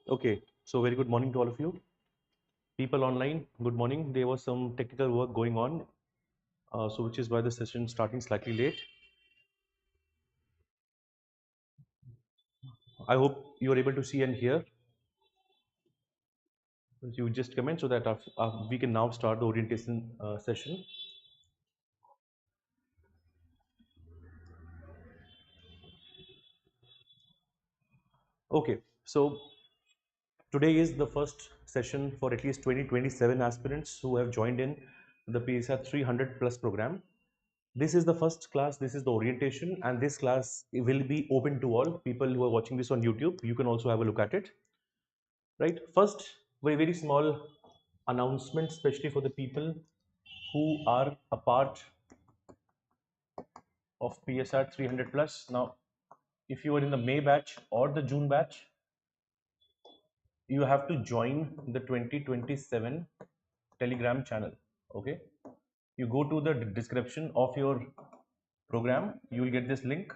Okay, so very good morning to all of you. People online, good morning. There was some technical work going on, so which is why the session starting slightly late. I hope you are able to see and hear. You just comment so that we can now start the orientation session. Okay, so today is the first session for at least 2027 aspirants who have joined in the PSIR 300 plus program. This is the first class, this is the orientation, and this class will be open to all people who are watching this on YouTube. You can also have a look at it. Right, first very small announcement, especially for the people who are a part of PSR 300 plus. Now if you are in the May batch or the June batch, you have to join the 2027 Telegram channel. Okay, you go to the description of your program, you will get this link.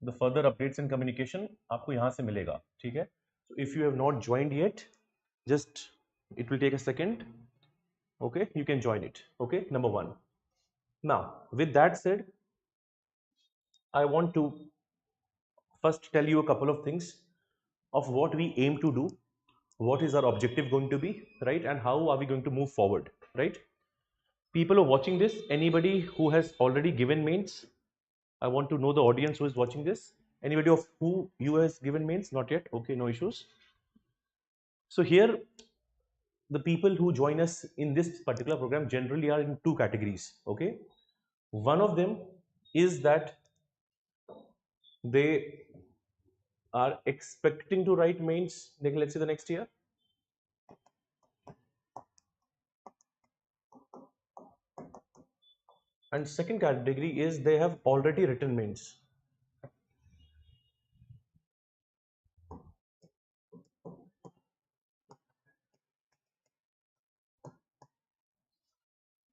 The further updates and communication आपको यहाँ से मिलेगा, ठीक है? So if you have not joined yet, just it will take a second. Okay, you can join it. Okay, number one. Now with that said, I want to first tell you a couple of things of what we aim to do, what is our objective going to be, right, and how are we going to move forward, right? People who are watching this, anybody who has already given mains, I want to know the audience who is watching this. Anybody of who you has given mains? Not yet. Okay, no issues. So here the people who join us in this particular program generally are in two categories. Okay, one of them is that they are expecting to write mains, like let's say the next year. And second category is they have already written mains.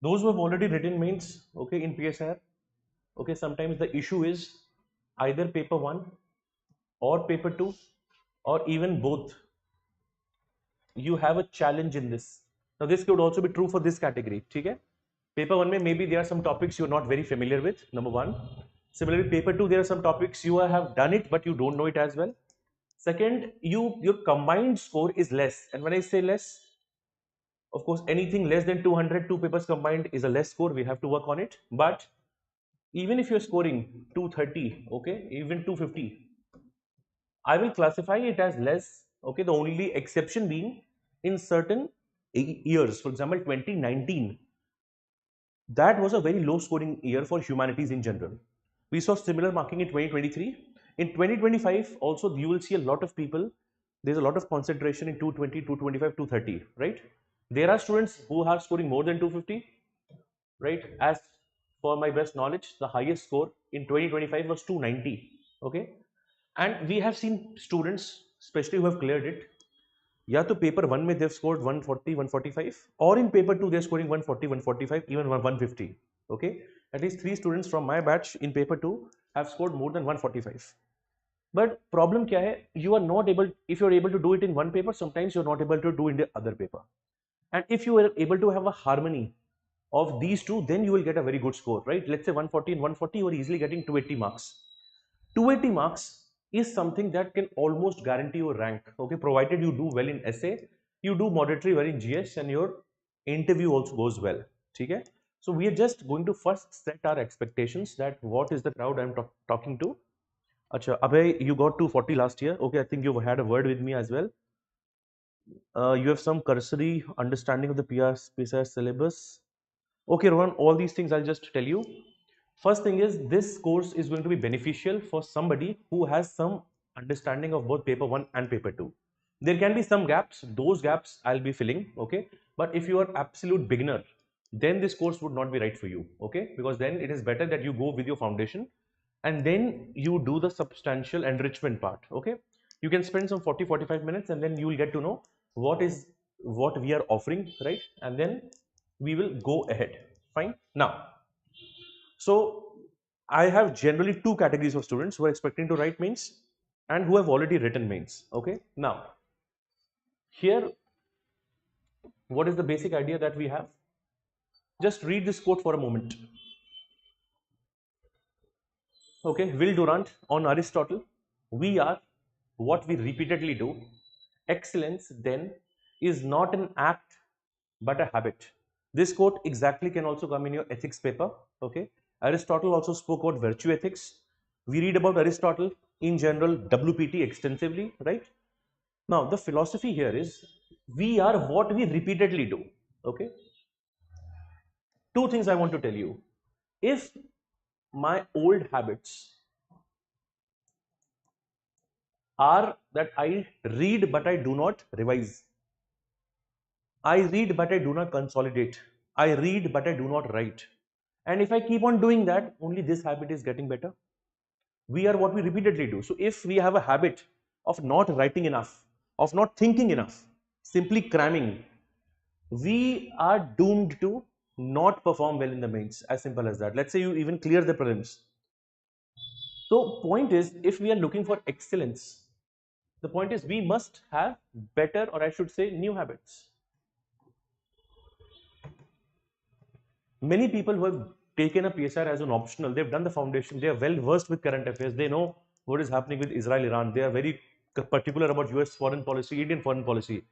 Those who have already written mains, okay, in PSIR, okay, sometimes the issue is either paper 1 or paper 2 or even both. You have a challenge in this. Now this could also be true for this category, okay? Paper 1 maybe there are some topics you're not very familiar with, number 1. Similarly, paper 2, there are some topics you have done it but you don't know it as well. Second, your combined score is less, and when I say less, of course anything less than 200, two papers combined is a less score, we have to work on it. But even if you're scoring 230, okay, even 250, I will classify it as less, okay, the only exception being in certain years. For example, 2019, that was a very low scoring year for humanities in general. We saw similar marking in 2023. In 2025 also you will see a lot of people, there's a lot of concentration in 220, 225, 230, right? There are students who are scoring more than 250, right? As for my best knowledge, the highest score in 2025 was 290, okay? And we have seen students, especially who have cleared it, या तो paper 1 में they've scored 140, 145, or in paper 2 they're scoring 140, 145, even 150. Okay, at least 3 students from my batch in paper 2 have scored more than 145. But problem kya hai, you are not able, if you're able to do it in one paper, sometimes you're not able to do in the other paper. And if you are able to have a harmony of these two, then you will get a very good score, right? Let's say 140 and 140, you are easily getting 280 marks. 280 marks is something that can almost guarantee your rank, okay, provided you do well in essay, you do moderately well in GS, and your interview also goes well. Okay, so we are just going to first set our expectations that what is the crowd I'm talking to. Acha, Abhay, you got 240 last year. Okay, I think you've had a word with me as well. You have some cursory understanding of the PSIR syllabus. Okay, Rohan, all these things I'll just tell you. First thing is, this course is going to be beneficial for somebody who has some understanding of both paper 1 and paper 2. There can be some gaps, those gaps I'll be filling, okay? But if you are absolute beginner, then this course would not be right for you, okay? Because then it is better that you go with your foundation and then you do the substantial enrichment part, okay? You can spend some 40-45 minutes and then you will get to know what we are offering, right? And then we will go ahead. Fine. Now, so I have generally two categories of students who are expecting to write mains and who have already written mains. Okay. Now, Here, what is the basic idea that we have? Just read this quote for a moment. Okay, Will Durant on Aristotle. We are what we repeatedly do. Excellence, then, is not an act but a habit. This quote exactly can also come in your ethics paper. Okay, Aristotle also spoke about virtue ethics. We read about Aristotle in general, WPT extensively, right? Now, the philosophy here is we are what we repeatedly do. Okay, two things I want to tell you. If my old habits are that I read but I do not revise, I read but I do not consolidate, I read but I do not write, and if I keep on doing that, only this habit is getting better. We are what we repeatedly do. So if we have a habit of not writing enough, of not thinking enough, simply cramming, we are doomed to not perform well in the mains. As simple as that. Let's say you even clear the prelims. So point is, if we are looking for excellence, the point is we must have better, or I should say new habits. Many people who have taken a PSR as an optional, they've done the foundation, they are well versed with current affairs, they know what is happening with Israel, Iran, they are very particular about US foreign policy, Indian foreign policy.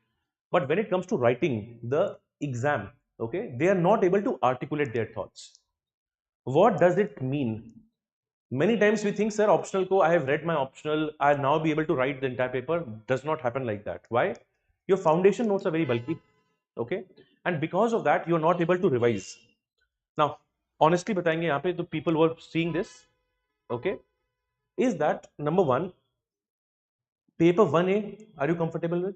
But when it comes to writing the exam, okay, they are not able to articulate their thoughts. What does it mean? Many times we think, sir, optional I have read my optional, I'll now be able to write the entire paper. Does not happen like that. Why? Your foundation notes are very bulky, okay? And because of that, you're not able to revise. Now, honestly, बताएंगे यहाँ पे, the people who are seeing this, okay, is that number one, paper 1A, are you comfortable with?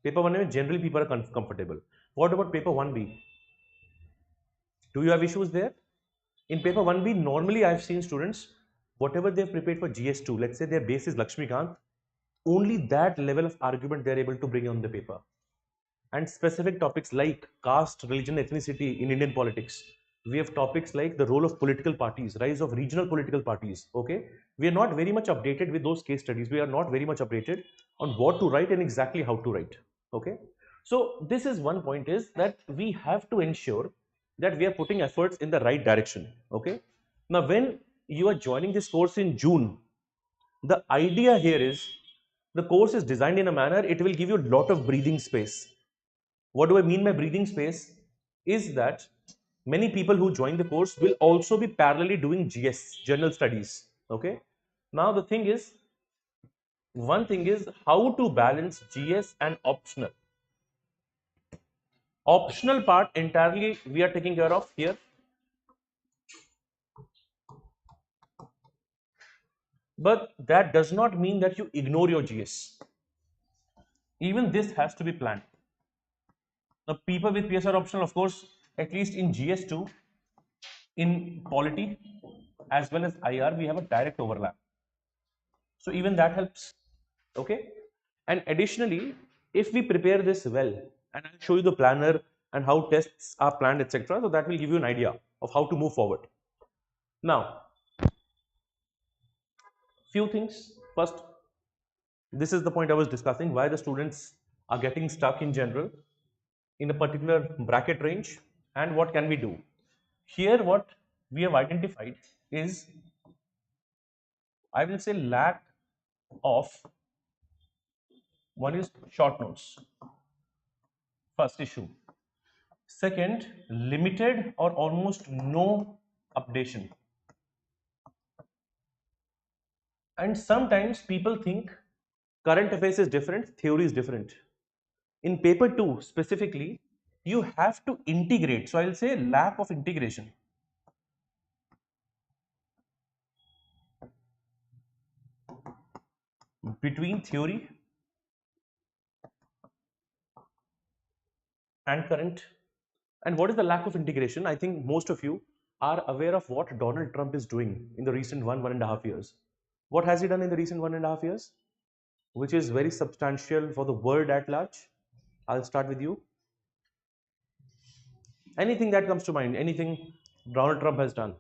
Paper 1A, generally people are comfortable. What about paper 1B? Do you have issues there? In paper 1B, normally I've seen students, whatever they've prepared for GS2, let's say their base is Lakshmikant, only that level of argument they're able to bring on the paper. And specific topics like caste, religion, ethnicity in Indian politics. We have topics like the role of political parties, rise of regional political parties. Okay, we are not very much updated with those case studies. We are not very much updated on what to write and exactly how to write. Okay, so this is one point, is that we have to ensure that we are putting efforts in the right direction. Okay, now when you are joining this course in June, the idea here is the course is designed in a manner it will give you a lot of breathing space. What do I mean by breathing space? Is that many people who join the course will also be parallelly doing GS, general studies. Okay. Now the thing is, one thing is how to balance GS and optional. Optional part entirely we are taking care of here. But that does not mean that you ignore your GS. Even this has to be planned. Now, people with PSR optional, of course, at least in GS2, in polity as well as IR, we have a direct overlap. So even that helps. Okay. And additionally, if we prepare this well, and I'll show you the planner and how tests are planned, etc. So that will give you an idea of how to move forward. Now, few things. First, this is the point I was discussing, why the students are getting stuck in general in a particular bracket range, and what can we do. Here, what we have identified is, I will say, lack of, one is short notes, first issue. Second, limited or almost no updation. And sometimes people think current affairs is different, theory is different. In paper 2 specifically, you have to integrate. So I'll say lack of integration. Between theory and current. And what is the lack of integration? I think most of you are aware of what Donald Trump is doing in the recent 1.5 years. What has he done in the recent 1.5 years? Which is very substantial for the world at large. I'll start with you. Anything that comes to mind, anything Donald Trump has done.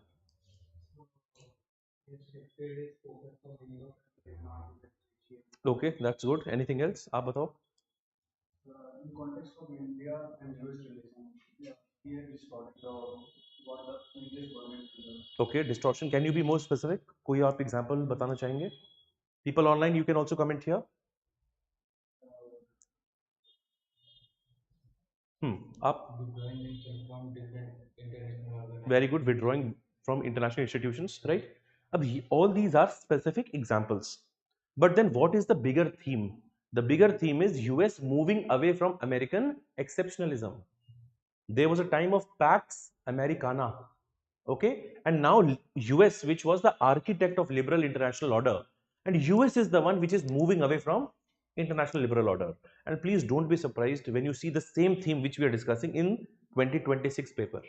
Okay, that's good. Anything else? आप बताओ. In context of India and US relation, yeah, here distorted the what the English government does. Okay, distortion. Can you be more specific? कोई आप example बताना चाहेंगे? People online, you can also comment here. आप very good, withdrawing from international institutions, right? All these are specific examples. But then what is the bigger theme? The bigger theme is US moving away from American exceptionalism. There was a time of Pax Americana, okay? And now US, which was the architect of liberal international order, and US is the one which is moving away from international liberal order. And please don't be surprised when you see the same theme which we are discussing in 2026 paper.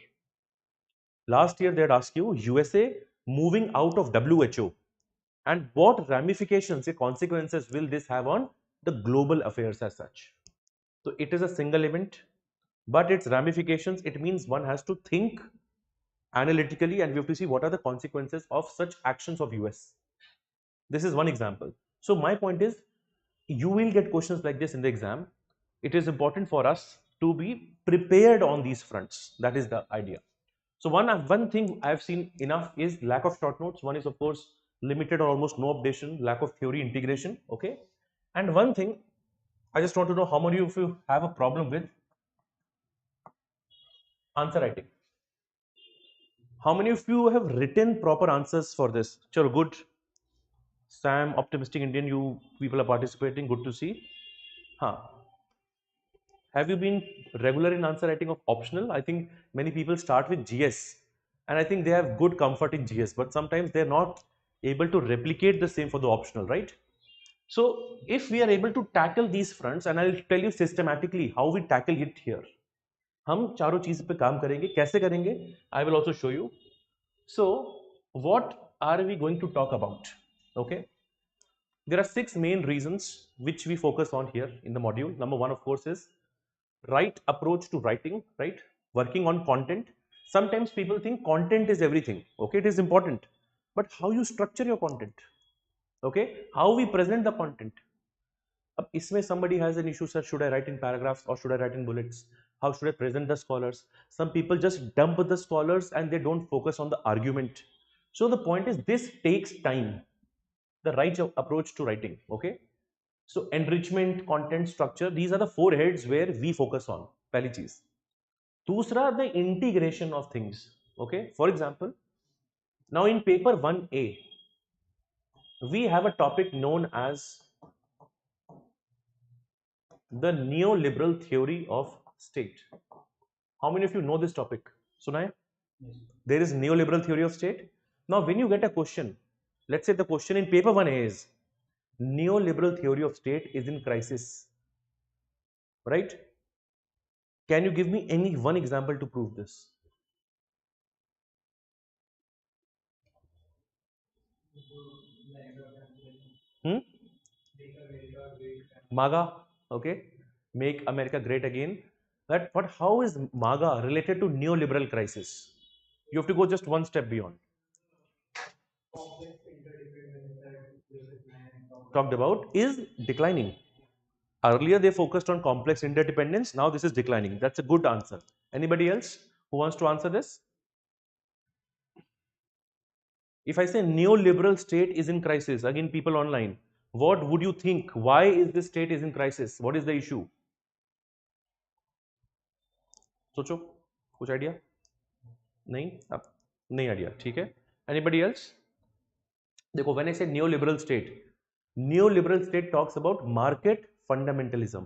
Last year they had asked you USA moving out of WHO, and what ramifications and consequences will this have on the global affairs as such. So it is a single event, but its ramifications, it means one has to think analytically and we have to see what are the consequences of such actions of US. This is one example. So my point is, you will get questions like this in the exam. It is important for us to be prepared on these fronts. That is the idea. So one thing I've seen enough is lack of short notes. One is of course limited or almost no updation, lack of theory integration. Okay. And one thing I just want to know how many of you have a problem with answer writing. How many of you have written proper answers for this? Sure, good. Sam, optimistic Indian, you people are participating. Good to see. Huh. Have you been regular in answer writing of optional? I think many people start with GS and I think they have good comfort in GS, but sometimes they're not able to replicate the same for the optional, right? So if we are able to tackle these fronts, and I'll tell you systematically how we tackle it here. हम चारों चीज पे काम करेंगे, कैसे करेंगे? I will also show you. So what are we going to talk about? Okay. There are 6 main reasons which we focus on here in the module. Number one, of course, is right approach to writing, right? Working on content. Sometimes people think content is everything. Okay, it is important. But how you structure your content? Okay, how we present the content? Ab isme somebody has an issue, sir, should I write in paragraphs or should I write in bullets? How should I present the scholars? Some people just dump the scholars and they don't focus on the argument. So the point is this takes time, the right approach to writing, okay? So enrichment, content, structure, these are the 4 heads where we focus on. पहली चीज. दूसरा, the integration of things. Okay. For example, now in paper 1A, we have a topic known as the neoliberal theory of state. How many of you know this topic? Suna hai? Yes. There is neoliberal theory of state. Now, when you get a question, let's say the question in paper 1A is neoliberal theory of state is in crisis, right? Can you give me any one example to prove this? Hmm? MAGA, okay, make America great again. But how is MAGA related to neoliberal crisis? You have to go just one step beyond. Talked about is declining. Earlier they focused on complex interdependence. Now this is declining. That's a good answer. Anybody else who wants to answer this? If I say neoliberal state is in crisis, again people online, what would you think? Why is this state is in crisis? What is the issue? सोचो कुछ idea नहीं अब नहीं idea ठीक है anybody else देखो when I से neoliberal state talks about market fundamentalism.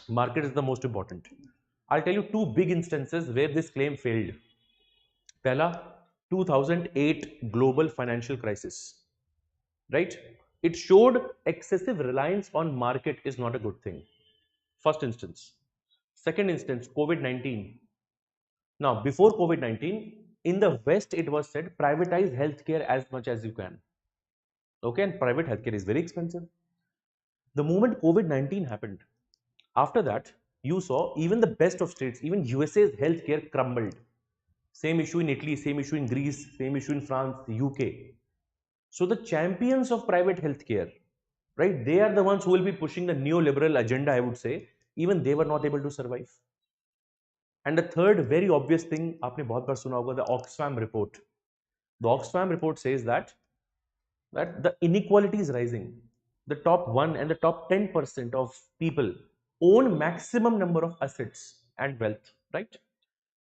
Market is the most important. I'll tell you 2 big instances where this claim failed. पहला 2008 global financial crisis, right? It showed excessive reliance on market is not a good thing. First instance. Second instance, COVID-19. Now, before COVID-19, in the West, it was said privatize healthcare as much as you can. Okay, and private healthcare is very expensive. The moment COVID-19 happened, after that, you saw even the best of states, even USA's healthcare crumbled. Same issue in Italy, same issue in Greece, same issue in France, UK. So the champions of private healthcare, right, they are the ones who will be pushing the neoliberal agenda, I would say, even they were not able to survive. And the third very obvious thing, आपने बहुत बार सुना होगा, the Oxfam report. The Oxfam report says that the inequality is rising. The top 1 and the top 10% of people own maximum number of assets and wealth, right?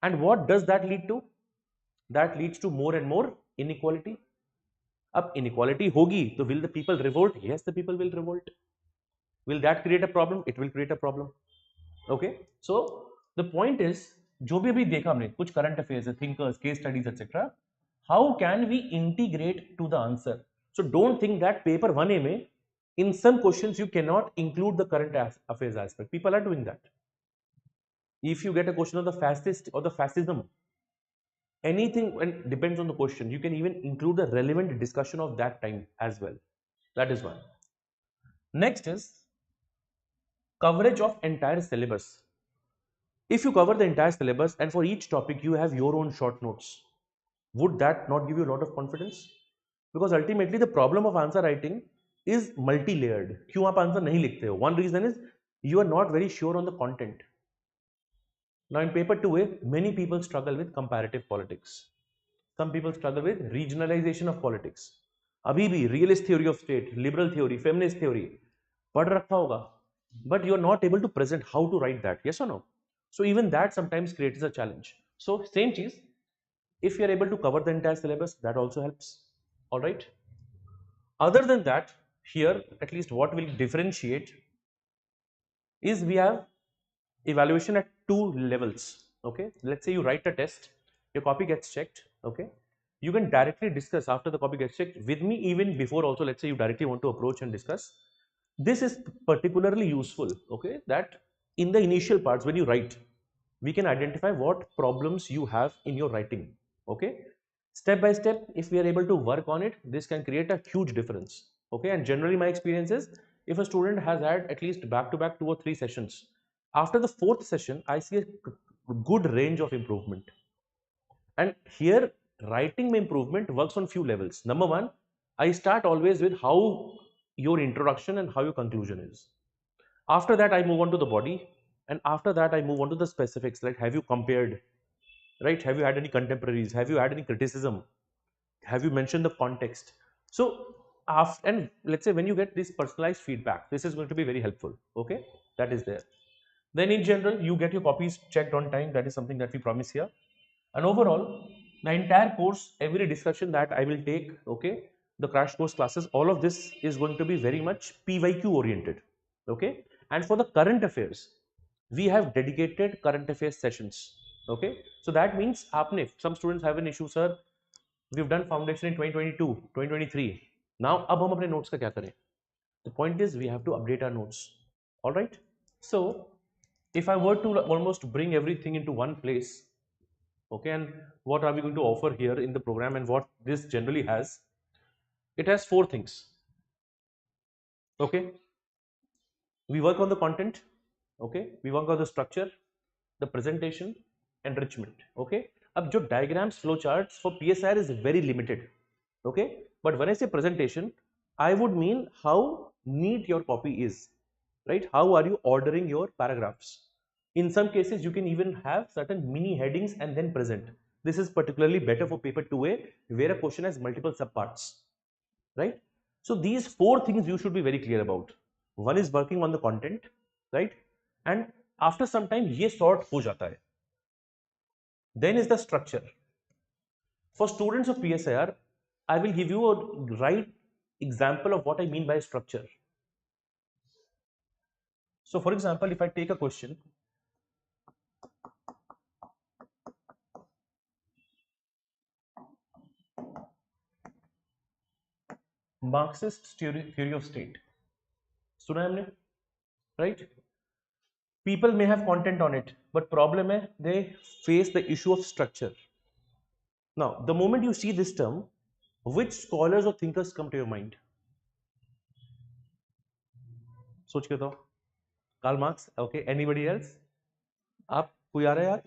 And what does that lead to? That leads to more and more inequality. अब inequality होगी तो will the people revolt? Yes, the people will revolt. Will that create a problem? It will create a problem. Okay, so the point is, जो भी अभी देखा हमने कुछ current affairs, thinkers, case studies, etc. How can we integrate to the answer? So don't think that paper 1A में in some questions you cannot include the current affairs aspect. People are doing that. If you get a question of the fascist or the fascism, anything, and depends on the question, you can even include the relevant discussion of that time as well. That is one. Next is coverage of entire syllabus. If you cover the entire syllabus and for each topic you have your own short notes, would that not give you a lot of confidence? Because ultimately the problem of answer writing is multi-layered. क्यों आप answer नहीं लिखते हो? One reason is you are not very sure on the content. Now in paper 2A, many people struggle with comparative politics. Some people struggle with regionalization of politics. अभी भी realist theory of state, liberal theory, feminist theory पढ़ रखा होगा, but you are not able to present how to write that. Yes or no? So even that sometimes creates a challenge. So same cheese, if you are able to cover the entire syllabus, that also helps. All right. Other than that, here at least what will differentiate is we have evaluation at two levels. Okay, let's say you write a test, your copy gets checked. Okay, you can directly discuss after the copy gets checked with me, even before also. Let's say you directly want to approach and discuss. This is particularly useful. Okay, that in the initial parts when you write, we can identify what problems you have in your writing. Okay, step by step, if we are able to work on it, this can create a huge difference. Okay, and generally my experience is, if a student has had at least back to back 2 or 3 sessions, after the 4th session I see a good range of improvement. And here writing improvement works on few levels. Number one, I start always with how your introduction and how your conclusion is. After that I move on to the body, and after that I move on to the specifics, like have you compared, right? Have you had any contemporaries? Have you had any criticism? Have you mentioned the context? So after, and let's say when you get this personalized feedback, this is going to be very helpful. Okay, that is there. Then in general you get your copies checked on time. That is something that we promise here. And overall, the entire course, every discussion that I will take, okay, the crash course classes, all of this is going to be very much PYQ oriented. Okay, and for the current affairs, we have dedicated current affairs sessions. Okay, so that means aapne, some students have an issue, sir, we've done foundation in 2022 2023, now ab hum apne notes ka kya kare? The point is we have to update our notes. All right, so if I were to almost bring everything into one place, okay, and what are we going to offer here in the program, and what this generally has, it has 4 things. Okay, we work on the content. Okay, we work on the structure, the presentation, enrichment. Okay, अब जो diagrams, flow charts for PSIR is very limited. Okay, but when I say presentation, I would mean how neat your copy is, right? How are you ordering your paragraphs? In some cases you can even have certain mini headings and then present. This is particularly better for paper 2A, where a question has multiple subparts, right? So these 4 things you should be very clear about. One is working on the content, right? And after some time ye sort ho jata hai. Then is the structure. For students of PSIR, I will give you a right example of what I mean by structure. So for example, if I take a question, Marxist theory of state, सुना है हमने, right? People may have content on it, but problem hai, they face the issue of structure. Now the moment you see this term, which scholars or thinkers come to your mind? सोच के तो, Karl Marx. Okay, anybody else? आप कोई आ रहा है यार?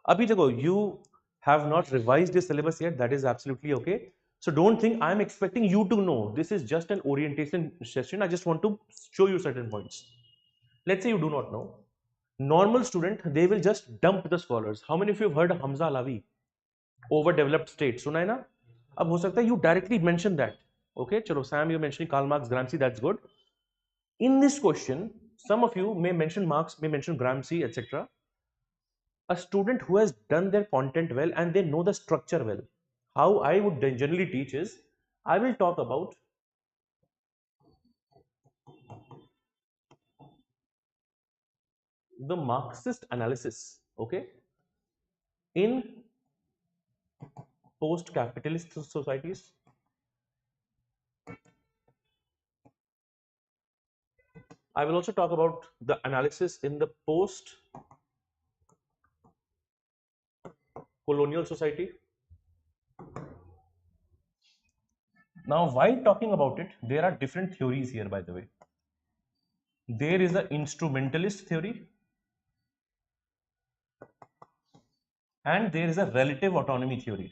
अभी देखो, you have not revised your syllabus yet, that is absolutely okay. So don't think I'm expecting you to know. This is just an orientation session. I just want to show you certain points. Let's say you do not know. Normal student, they will just dump the scholars. How many of you have heard of Hamza Alavi? Overdeveloped state. सुना है ना? अब हो सकता है you directly mention that. Okay, चलो Sam, you're mentioning Karl Marx, Gramsci, that's good. In this question, some of you may mention Marx, may mention Gramsci, etc. A student who has done their content well and they know the structure well. How I would generally teach is, I will talk about the Marxist analysis, okay, in post-capitalist societies. I will also talk about the analysis in the post-colonial society. Now, while talking about it, there are different theories here, by the way. There is an instrumentalist theory and there is a relative autonomy theory.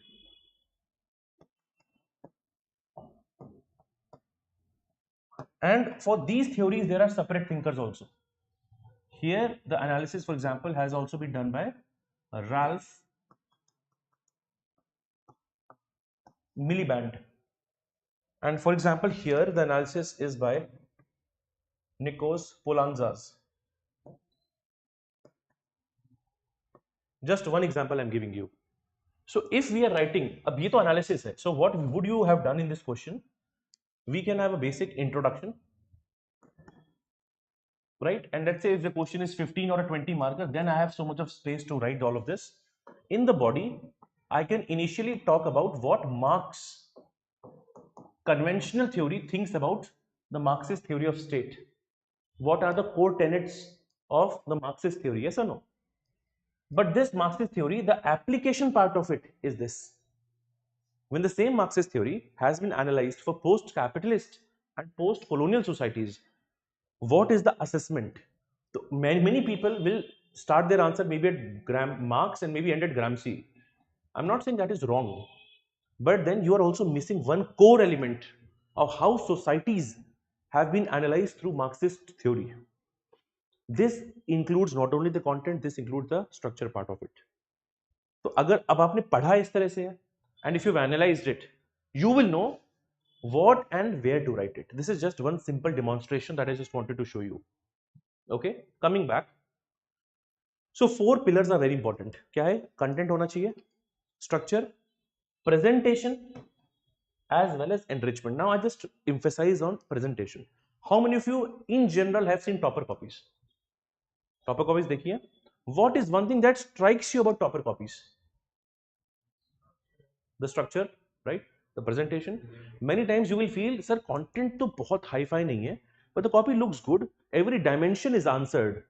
And for these theories, there are separate thinkers also. Here, the analysis, for example, has also been done by Ralph Miliband. And for example, here the analysis is by Nikos Poulantzas. Just one example I'm giving you. So if we are writing, ab ye to analysis hai. So what would you have done in this question? We can have a basic introduction, right? And let's say if the question is 15 or a 20 marker, then I have so much of space to write all of this. In the body, I can initially talk about what Marx, conventional theory, thinks about the Marxist theory of state. What are the core tenets of the Marxist theory? Yes or no? But this Marxist theory, the application part of it is this. When the same Marxist theory has been analyzed for post-capitalist and post-colonial societies, what is the assessment? So many people will start their answer maybe at Marx and maybe end at Gramsci. I'm not saying that is wrong, but then you are also missing one core element of how societies have been analyzed through Marxist theory. This includes not only the content, this includes the structure part of it. तो अगर अब आपने पढ़ा इस तरह से है, and if you've analyzed it, you will know what and where to write it. This is just one simple demonstration that I just wanted to show you. Okay, coming back. So 4 pillars are very important. क्या है? Content होना चाहिए, structure, presentation, as well as enrichment. Now I just emphasize on presentation. How many of you in general have seen topper copies? Topper copies देखिए. What is one thing that strikes you about topper copies? The structure, right? The presentation. Many times you will feel, sir, content तो बहुत hi-fi नहीं है, but the copy looks good. Every dimension is answered.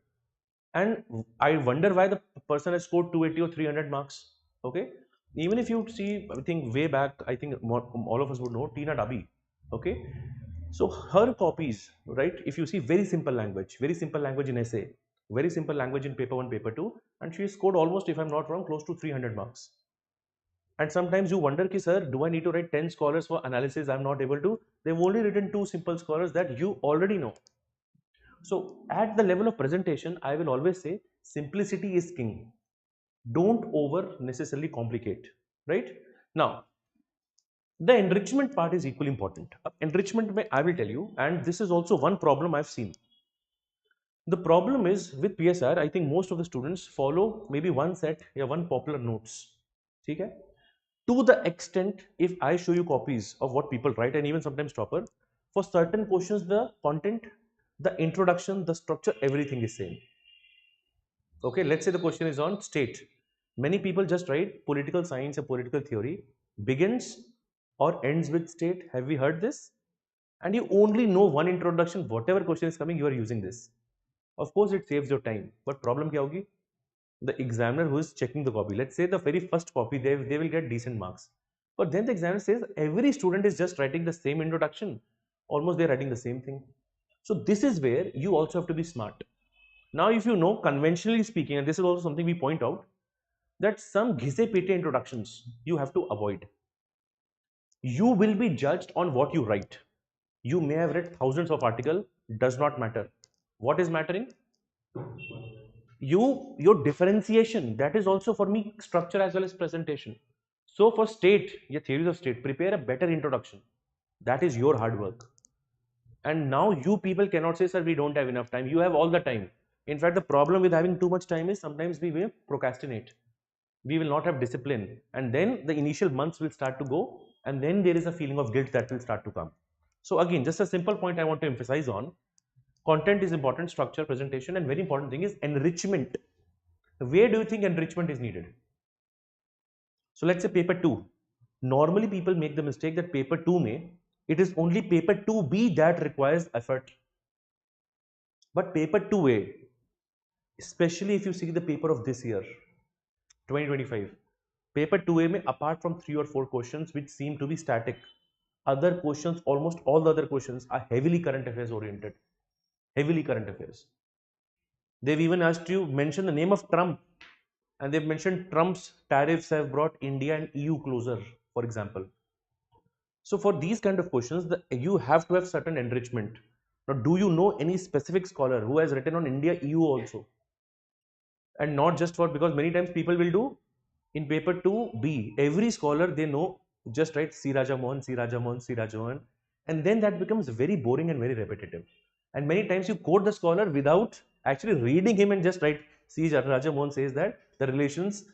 And I wonder why the person has scored 280 or 300 marks. Okay? Even if you see, I think way back, I think all of us would know, Tina Dabi. Okay? So her copies, right? If you see very simple language in essay, very simple language in paper 1, paper 2, and she scored almost, if I'm not wrong, close to 300 marks. And sometimes you wonder, ki, sir, do I need to write 10 scholars for analysis? I'm not able to. They've only written 2 simple scholars that you already know. So at the level of presentation, I will always say simplicity is king. Don't over necessarily complicate, right? Now, the enrichment part is equally important. Enrichment, I will tell you, and this is also one problem I've seen. The problem is with PSR, I think most of the students follow maybe one set or one popular notes. Okay? To the extent, if I show you copies of what people write and even sometimes topper, for certain questions, the content, the introduction, the structure, everything is same. Okay, let's say the question is on state. Many people just write political science or political theory, begins or ends with state. Have we heard this? And you only know one introduction, whatever question is coming, you are using this. Of course, it saves your time. But problem kya hogi? The examiner who is checking the copy, let's say the very first copy, they will get decent marks. But then the examiner says every student is just writing the same introduction. Almost they're writing the same thing. So this is where you also have to be smart. Now, if you know, conventionally speaking, and this is also something we point out, that some ghise pete introductions you have to avoid. You will be judged on what you write. You may have read thousands of articles, does not matter. What is mattering? Your differentiation, that is also for me structure as well as presentation. So for state, your theories of state, prepare a better introduction. That is your hard work. And now you people cannot say, sir, we don't have enough time. You have all the time. In fact, the problem with having too much time is sometimes we will procrastinate. We will not have discipline. And then the initial months will start to go. And then there is a feeling of guilt that will start to come. So again, just a simple point I want to emphasize on. Content is important, structure, presentation, and very important thing is enrichment. Where do you think enrichment is needed? So let's say paper 2. Normally people make the mistake that paper 2 may, it is only paper 2B that requires effort. But paper 2A, especially if you see the paper of this year, 2025, paper 2A may, apart from 3 or 4 questions which seem to be static, other questions, almost all the other questions are heavily current affairs oriented. Heavily current affairs. They've even asked you mention the name of Trump, and they've mentioned Trump's tariffs have brought India and EU closer, for example. So for these kind of questions, you have to have certain enrichment. Now, do you know any specific scholar who has written on India EU also? And not just for, because many times people will do in paper 2B, every scholar they know just write C. Raja Mohan, C. Raja Mohan, C. Raja Mohan, and then that becomes very boring and very repetitive. And many times you quote the scholar without actually reading him and just write C. Raja Mohan says that the relations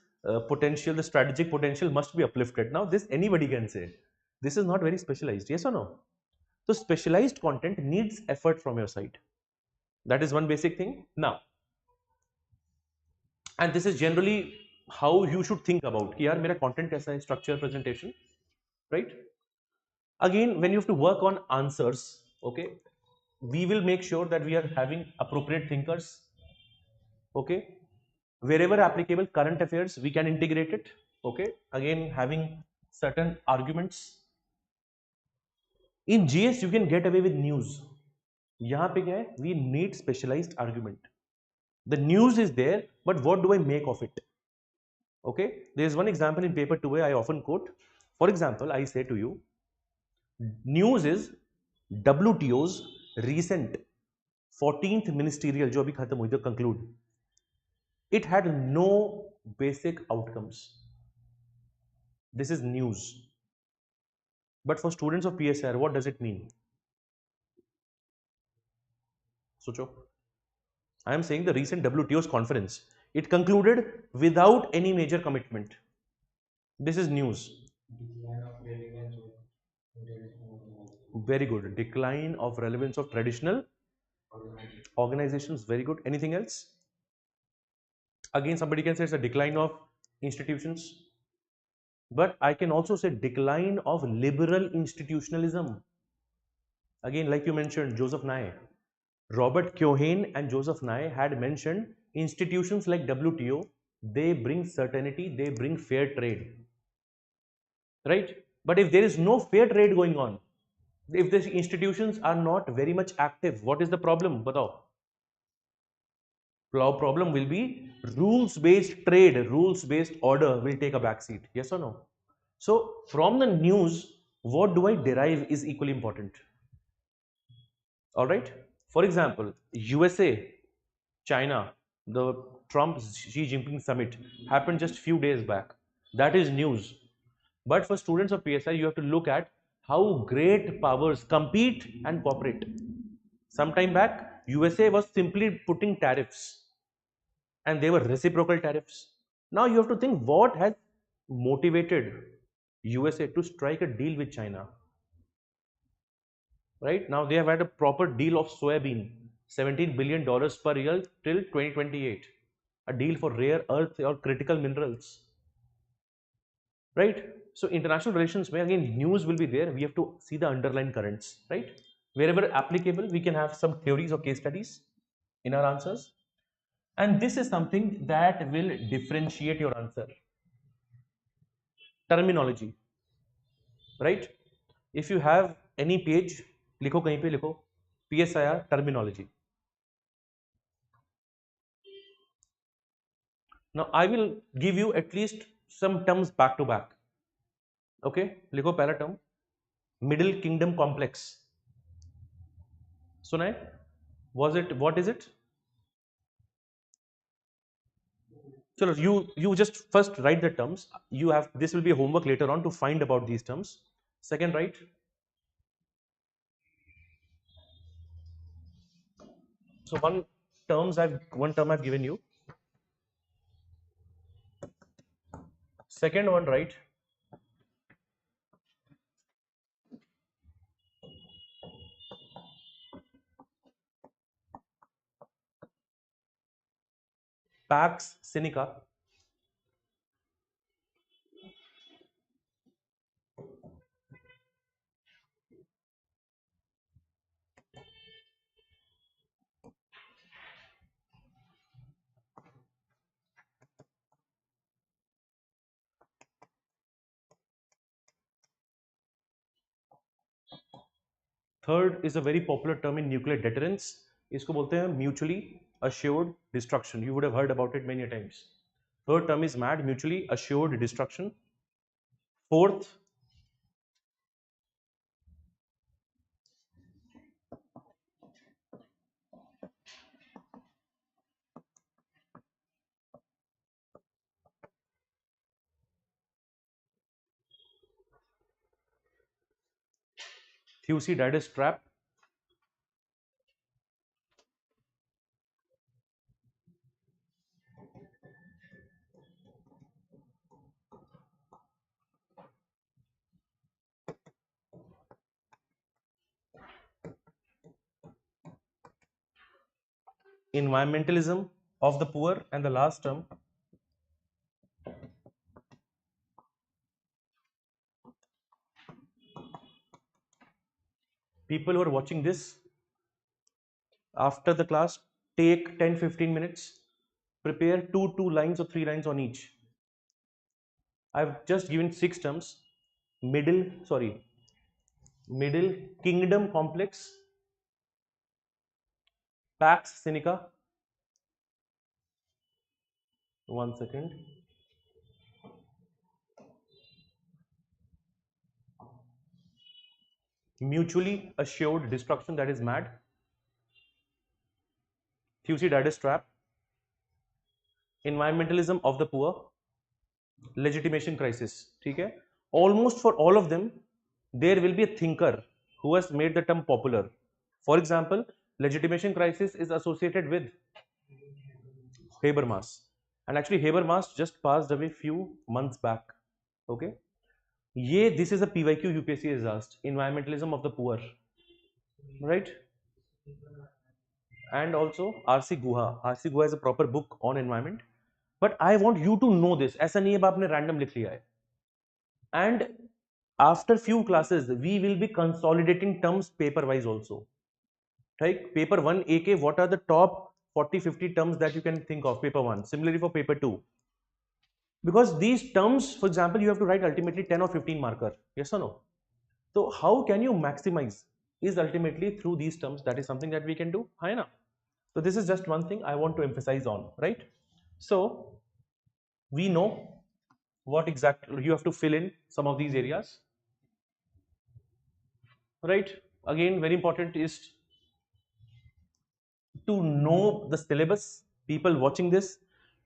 potential, the strategic potential must be uplifted. Now this anybody can say. This is not very specialized, yes or no? So specialized content needs effort from your side. That is one basic thing. Now, and this is generally how you should think about कि यार मेरा content कैसा है, structure, presentation, right? Again, when you have to work on answers, okay, we will make sure that we are having appropriate thinkers, okay, wherever applicable, current affairs we can integrate it, okay, again having certain arguments. In GS you can get away with news. यहाँ पे क्या है, we need specialized argument. The news is there, but what do I make of it? Okay, there is one example in paper 2A I often quote. For example, I say to you, news is WTO's recent 14th ministerial जो अभी खत्म हुई थी, conclude. It had no basic outcomes. This is news. But for students of PSIR, what does it mean? Socho. I am saying the recent WTO's conference, it concluded without any major commitment. This is news. Very good. Decline of relevance of traditional organizations. Very good. Anything else? Again, somebody can say it's a decline of institutions. But I can also say decline of liberal institutionalism. Again, like you mentioned, Joseph Nye. Robert Keohane and Joseph Nye had mentioned institutions like WTO, they bring certainty, they bring fair trade. Right? But if there is no fair trade going on, if the institutions are not very much active, what is the problem? Batao. Problem will be rules-based trade, rules-based order will take a backseat. Yes or no? So from the news, what do I derive is equally important. All right. For example, USA, China, the Trump Xi Jinping summit happened just few days back. That is news. But for students of PSI, you have to look at how great powers compete and cooperate. Some time back, USA was simply putting tariffs, and they were reciprocal tariffs. Now you have to think what has motivated USA to strike a deal with China. Right now they have had a proper deal of soybean, $17 billion per year till 2028, a deal for rare earth or critical minerals. Right? So international relations, where again news will be there, we have to see the underlying currents. Right? Wherever applicable, we can have some theories or case studies in our answers, and this is something that will differentiate your answer. Terminology. Right? If you have any page, लिखो कहीं पे लिखो PSIR terminology. Now I will give you at least some terms back to back. Okay, लिखो पहला term Middle Kingdom complex. सुना है? Was it? What is it? Chalo, you just first write the terms. You have, this will be a homework later on to find about these terms. Second, write. So one term I've given you. Second one, write. Pax Seneca. Third is a very popular term in nuclear deterrence. इसको बोलते हैं mutually assured destruction. You would have heard about it many times. Third term is MAD, mutually assured destruction. Fourth, Thucydides trap. Environmentalism of the poor, and the last term, people who are watching this after the class, take 10-15 minutes, prepare two lines or 3 lines on each. I've just given 6 terms. Middle Kingdom complex, Pax Seneca. One second. Mutually assured destruction, that is MAD. Thucydides trap. Environmentalism of the poor, legitimation crisis. ठीक है? Almost for all of them, there will be a thinker who has made the term popular. For example, legitimation crisis is associated with Habermas, and actually Habermas just passed away few months back. Okay, this is a PYQ UPSC is asked. Environmentalism of the poor, right? And also RC Guha is a proper book on environment. But I want you to know this. ऐसा नहीं है आपने random लिख लिया है. And after few classes, we will be consolidating terms paper wise also. Right? Paper 1 AK, what are the top 40-50 terms that you can think of? Paper 1. Similarly for paper 2. Because these terms, for example, you have to write ultimately 10 or 15 marker. Yes or no? So how can you maximize? Is ultimately through these terms. That is something that we can do. Hai na? So this is just one thing I want to emphasize on, right? So we know what exactly you have to fill in some of these areas, right? Again, very important is to know the syllabus. People watching this,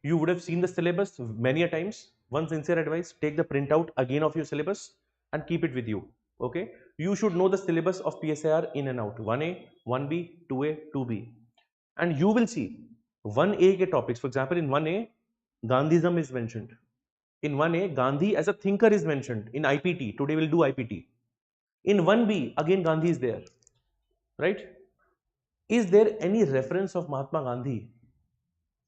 you would have seen the syllabus many a times. One sincere advice, take the printout again of your syllabus and keep it with you. Okay, you should know the syllabus of PSIR in and out. 1A, 1B, 2A, 2B, and you will see 1A ke topics. For example, in 1A, Gandhism is mentioned. In 1A, Gandhi as a thinker is mentioned. In IPT, today we'll do IPT. In 1B, again Gandhi is there, right? Is there any reference of Mahatma Gandhi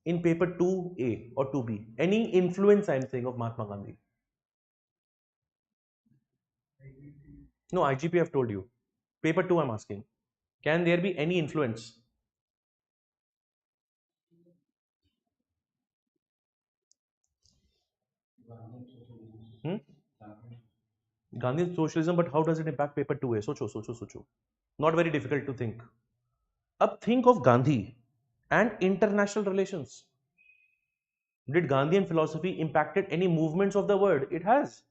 in paper 2A or 2B? Any influence, I am saying, of Mahatma Gandhi? No, IGP I have told you. Paper 2 I am asking. Can there be any influence? Gandhian socialism, but how does it impact paper 2A? Socho. Not very difficult to think. Up think of Gandhi and international relations. Did Gandhian philosophy impacted any movements of the world? It has.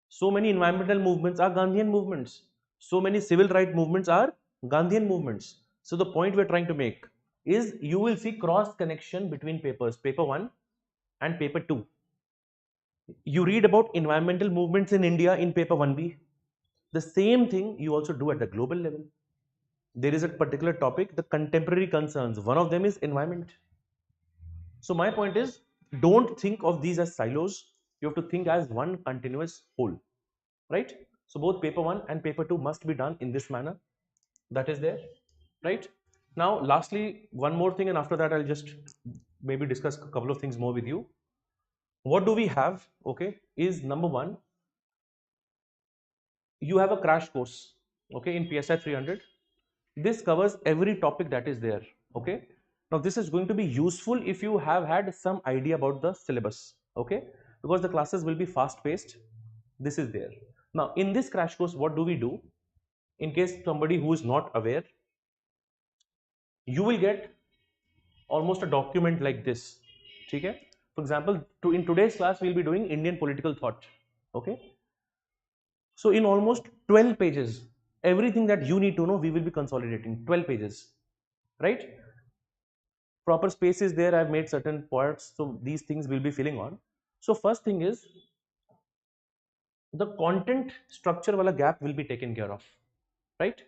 So many environmental movements are Gandhian movements. So many civil rights movements are Gandhian movements. So the point we're trying to make is you will see cross connection between papers, paper 1 and paper 2. You read about environmental movements in India in paper 1B. The same thing you also do at the global level. There is a particular topic, the contemporary concerns. One of them is environment. So my point is, don't think of these as silos. You have to think as one continuous whole, right? So both paper 1 and paper 2 must be done in this manner. That is there, right? Now, lastly, one more thing, and after that, I'll just maybe discuss a couple of things more with you. What do we have? Okay, is number one, you have a crash course, okay, in PSI 300. This covers every topic that is there, okay. Now, this is going to be useful if you have had some idea about the syllabus, okay, because the classes will be fast paced. This is there. Now, in this crash course, what do we do? In case somebody who is not aware, you will get almost a document like this. Okay? For example, in today's class, we'll be doing Indian political thought. Okay? So in almost 12 pages, everything that you need to know, we will be consolidating 12 pages. Right? Proper space is there. I've made certain parts. So these things will be filling on. So first thing is, the content structure wala gap will be taken care of. Right?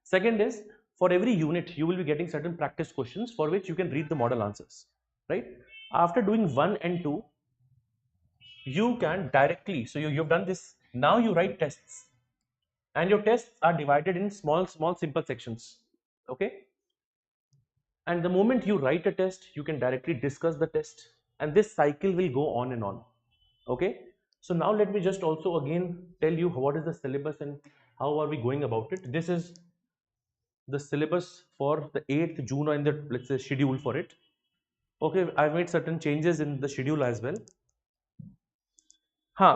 Second is, for every unit, you will be getting certain practice questions for which you can read the model answers. Right? After doing 1 and 2, you can directly, so you've done this, now you write tests, and your tests are divided in small simple sections, okay, and the moment you write a test, you can directly discuss the test, and this cycle will go on and on, okay. So now let me just also again tell you what is the syllabus and how are we going about it. This is the syllabus for the 8th June, or in the, let's say, schedule for it. Okay, I've made certain changes in the schedule as well.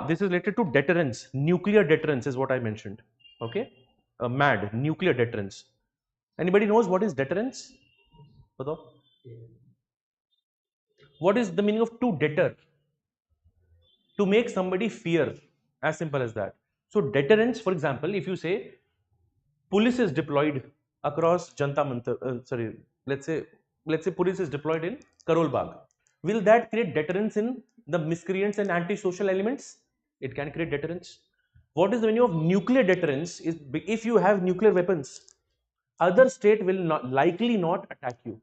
This is related to deterrence. Nuclear deterrence is what I mentioned. Okay, MAD, nuclear deterrence. Anybody knows what is deterrence? Batao. What is the meaning of to deter? To make somebody fear, as simple as that. So deterrence, for example, if you say police is deployed across Janta Mantar, let's say police is deployed in Karol Bagh. Will that create deterrence in the miscreants and anti-social elements? It can create deterrence. What is the meaning of nuclear deterrence? Is if you have nuclear weapons, other state will not likely not attack you.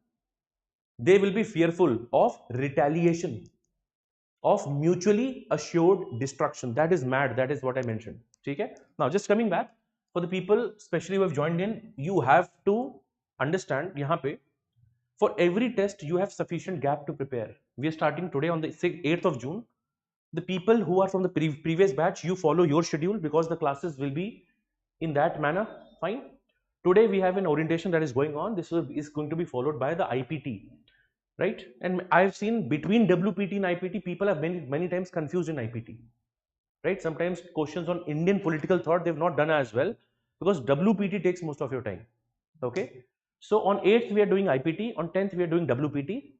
They will be fearful of retaliation, of mutually assured destruction. That is MAD. That is what I mentioned. Okay? Now, just coming back, for the people, especially who have joined in, you have to understand, yahan pe, for every test, you have sufficient gap to prepare. We are starting today on the 8th of June. The people who are from the previous batch, you follow your schedule because the classes will be in that manner. Fine. Today we have an orientation that is going on. This is going to be followed by the IPT, right? And I've seen between WPT and IPT, people have many times confused in IPT, right? Sometimes questions on Indian political thought they've not done as well because WPT takes most of your time. Okay. So on 8th we are doing IPT, on 10th we are doing WPT.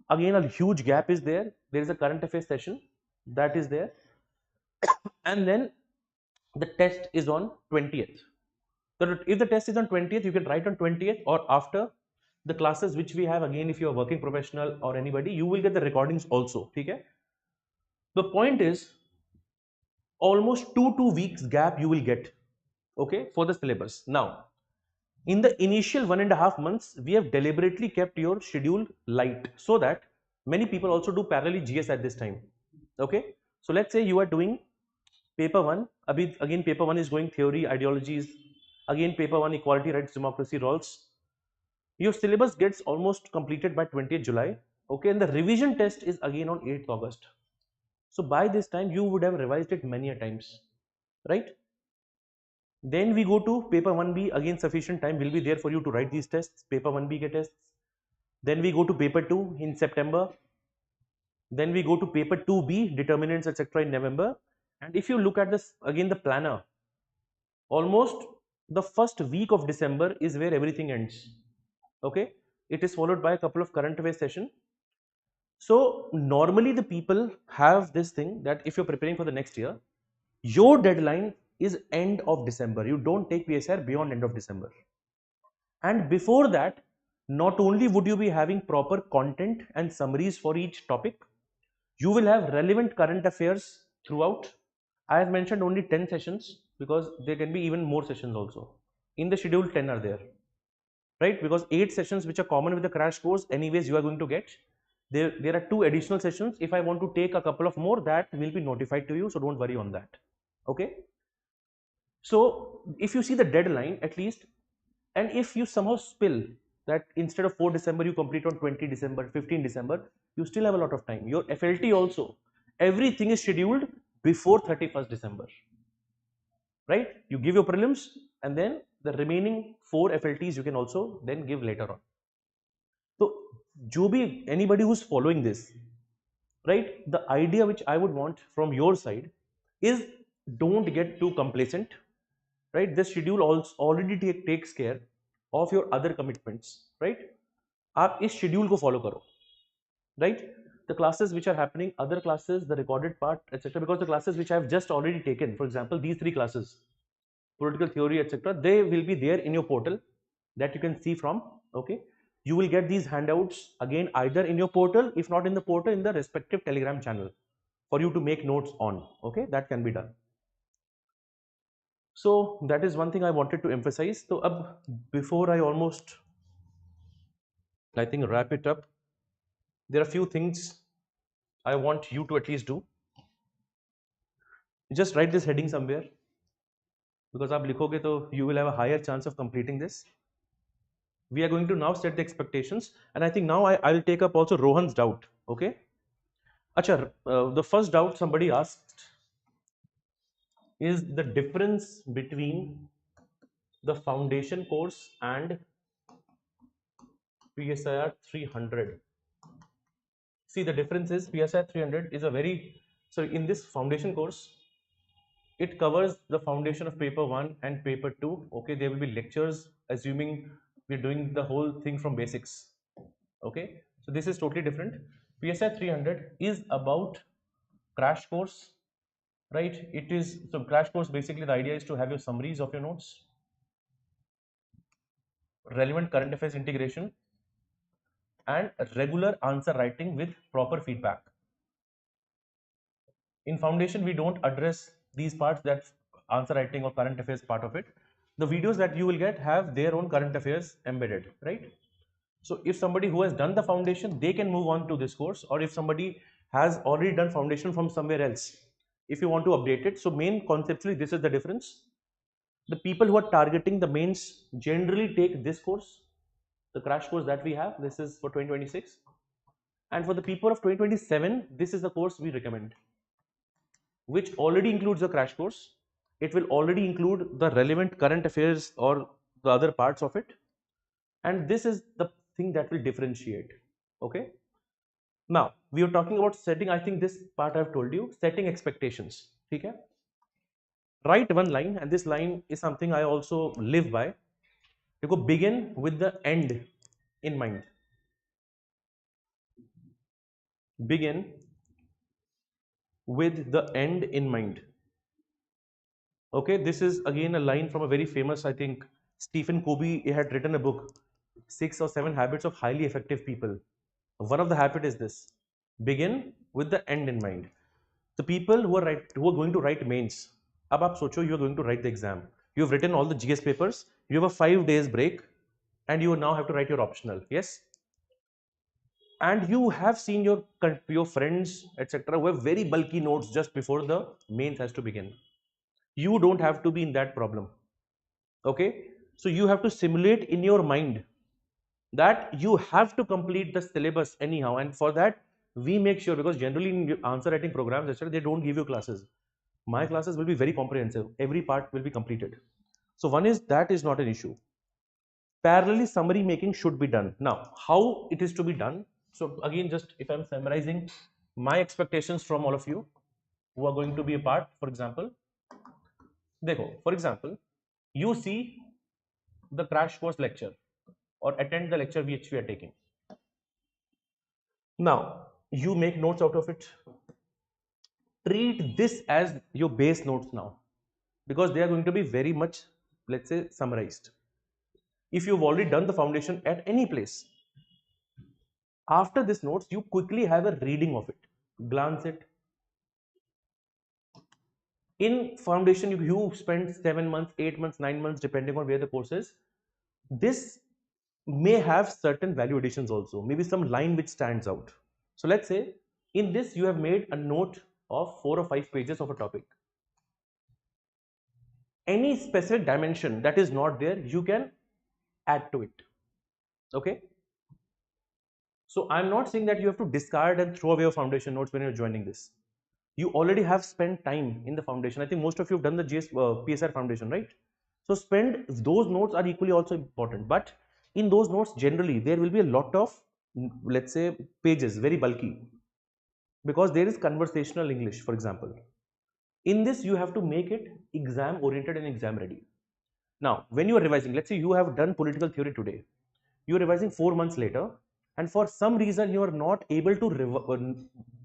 Again, a huge gap is there. There is a current affairs session that is there, and then the test is on 20th. So if the test is on 20th, you can write on 20th or after the classes which we have. Again, if you are working professional or anybody, you will get the recordings also. Okay. The point is almost 2 weeks gap you will get, okay, for the syllabus. Now, in the initial 1.5 months, we have deliberately kept your schedule light so that many people also do parallel GS at this time. Okay. So let's say you are doing paper 1. Again, paper 1 is going theory, ideologies. Again, paper 1, equality, rights, democracy, roles. Your syllabus gets almost completed by 20th July. Okay. And the revision test is again on 8th August. So by this time, you would have revised it many a times, right? Then we go to paper 1B. Again, sufficient time will be there for you to write these tests, paper 1B ke tests. Then we go to paper 2 in September. Then we go to paper 2B, determinants, etc. in November. And if you look at this, again, the planner, almost the first week of December is where everything ends. Okay. It is followed by a couple of current affairs session. So normally the people have this thing that if you're preparing for the next year, your deadline is end of December. You don't take PSIR beyond end of December. And before that, not only would you be having proper content and summaries for each topic, you will have relevant current affairs throughout. I have mentioned only 10 sessions because there can be even more sessions also. In the schedule, 10 are there, right? Because 8 sessions which are common with the crash course, anyways, you are going to get. There are 2 additional sessions. If I want to take a couple of more, that will be notified to you. So don't worry on that. Okay. So if you see the deadline at least, and if you somehow spill that instead of 4 December, you complete on 20 December, 15 December, you still have a lot of time. Your FLT also, everything is scheduled before 31st December, right? You give your prelims and then the remaining 4 FLTs you can also then give later on. So, anybody who's following this, right? The idea which I would want from your side is don't get too complacent, right? This schedule also already takes care of your other commitments, right? आप इस schedule को follow करो, right? The classes which are happening, other classes, the recorded part, etc. Because the classes which I have just already taken, for example, these 3 classes, political theory, etc., they will be there in your portal that you can see from. Okay, you will get these handouts again either in your portal, if not in the portal, in the respective Telegram channel for you to make notes on. Okay, that can be done. So that is one thing I wanted to emphasize. So before I almost, I think, wrap it up, there are a few things I want you to at least do. Just write this heading somewhere, because आप लिखोगे तो you will have a higher chance of completing this. We are going to now set the expectations, and I think now I'll take up also Rohan's doubt. Okay. Acha, the first doubt somebody asked is the difference between the foundation course and PSIR 300. See, the difference is PSIR 300 is a very, so in this foundation course, it covers the foundation of paper 1 and paper 2. Okay, there will be lectures, assuming we're doing the whole thing from basics. Okay, so this is totally different. PSIR 300 is about crash course, right? It is, so crash course, basically the idea is to have your summaries of your notes, relevant current affairs integration, and regular answer writing with proper feedback. In foundation, we don't address these parts, that answer writing or current affairs part of it. The videos that you will get have their own current affairs embedded, right? So if somebody who has done the foundation, they can move on to this course, or if somebody has already done foundation from somewhere else, if you want to update it. So main conceptually, this is the difference. The people who are targeting the mains generally take this course, the crash course that we have. This is for 2026. And for the people of 2027, this is the course we recommend, which already includes the crash course. It will already include the relevant current affairs or the other parts of it. And this is the thing that will differentiate. Okay. Now, we are talking about setting, I think this part I've told you, setting expectations. Okay. Write one line, and this line is something I also live by. You go begin with the end in mind. Begin with the end in mind. Okay, this is again a line from a very famous, I think, Stephen Covey. He had written a book, 6 or 7 Habits of Highly Effective People. One of the habit is this: begin with the end in mind. The people who are going to write mains, अब आप सोचो, you are going to write the exam. You have written all the GS papers. You have a 5 days break, and you now have to write your optional. Yes, and you have seen your friends, etc., who have very bulky notes just before the mains has to begin. You don't have to be in that problem. Okay, so you have to simulate in your mind that you have to complete the syllabus anyhow, and for that we make sure, because generally in answer writing programs, etc., they don't give you classes. My classes will be very comprehensive. Every part will be completed. So one is that is not an issue. Parallelly, summary making should be done. Now, how it is to be done? So again, just if I'm summarizing my expectations from all of you who are going to be a part, for example, देखो, for example, you see the crash course lecture or attend the lecture which we are taking. Now, you make notes out of it. Treat this as your base notes now. because they are going to be very much, let's say, summarized. If you've already done the foundation at any place, after this notes, you quickly have a reading of it, glance it. In foundation, you spend 7 months, 8 months, 9 months, depending on where the course is. This may have certain value additions also, maybe some line which stands out. So let's say in this you have made a note of 4 or 5 pages of a topic. Any specific dimension that is not there, you can add to it. Okay. So I'm not saying that you have to discard and throw away your foundation notes when you're joining this. You already have spent time in the foundation. I think most of you have done the PSR foundation, right? So spend those notes are equally also important. But in those notes, generally, there will be a lot of, let's say, pages, very bulky, because there is conversational English, for example. In this, you have to make it exam oriented and exam ready. Now, when you are revising, let's say you have done political theory today, you are revising 4 months later, and for some reason you are not able to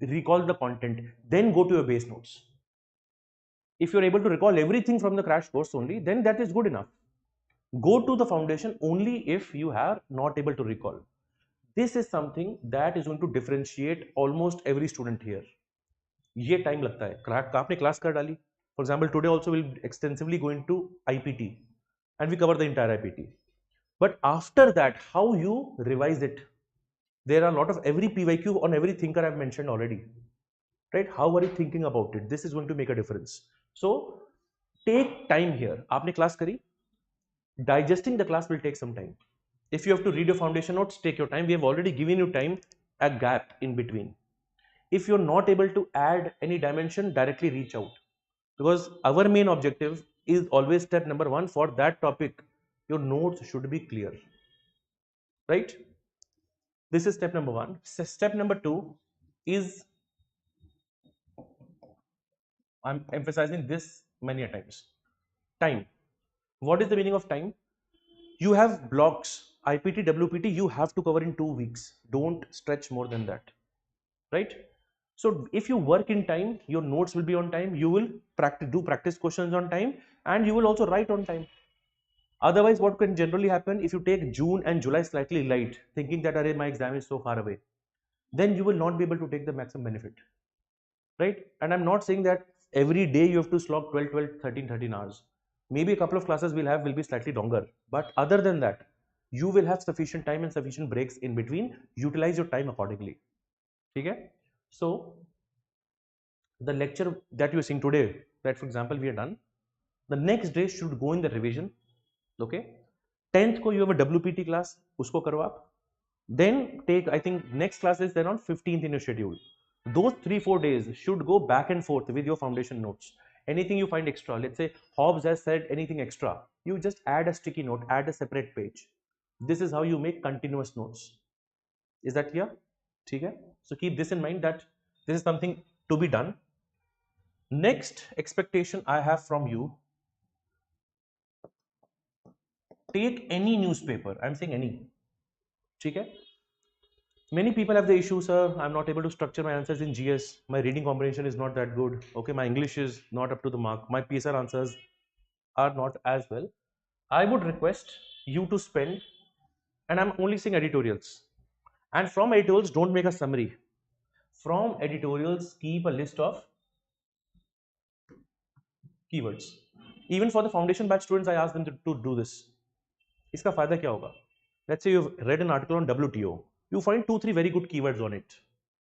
recall the content, then go to your base notes. If you're able to recall everything from the crash course only, then that is good enough. Go to the foundation only if you are not able to recall. This is something that is going to differentiate almost every student here. ये time लगता है, आपने class कर डाली. For example, today also we'll extensively go into IPT and we cover the entire IPT. But after that, how you revise it, there are a lot of every PYQ on every thinker I've mentioned already, right? How are you thinking about it? This is going to make a difference. So take time here. आपने class करी, digesting the class will take some time. If you have to read your foundation notes, take your time. We have already given you time, a gap in between. If you're not able to add any dimension, directly reach out, because our main objective is always step number one. For that topic, your notes should be clear, right? This is step number one. Step number two is, I'm emphasizing this many a times, time. What is the meaning of time? You have blocks, IPT, WPT, you have to cover in 2 weeks. Don't stretch more than that, right? So if you work in time, your notes will be on time, you will do practice questions on time, and you will also write on time. Otherwise, what can generally happen, if you take June and July slightly light, thinking that array, my exam is so far away, then you will not be able to take the maximum benefit, right? And I'm not saying that every day you have to slog 13 hours. Maybe a couple of classes will be slightly longer, but other than that, you will have sufficient time and sufficient breaks in between. Utilize your time accordingly. Okay? So the lecture that you're seeing today, that for example we are done, the next day should go in the revision. Okay, 10th ko you have a WPT class, usko karo aap. Then take, I think next class is then on 15th in your schedule. Those 3-4 days should go back and forth with your foundation notes. Anything you find extra, let's say Hobbes has said anything extra, you just add a sticky note, add a separate page. This is how you make continuous notes. Is that clear? Okay? So keep this in mind that this is something to be done. Next expectation I have from you, take any newspaper. I'm saying any. Okay? Many people have the issue, sir, I'm not able to structure my answers in GS. My reading comprehension is not that good. Okay, my English is not up to the mark. My PSR answers are not as well. I would request you to spend, and I'm only saying editorials. And from editorials, don't make a summary. From editorials, keep a list of keywords. Even for the foundation batch students, I ask them to do this. इसका फायदा क्या होगा? Let's say you've read an article on WTO. You find 2-3 very good keywords on it.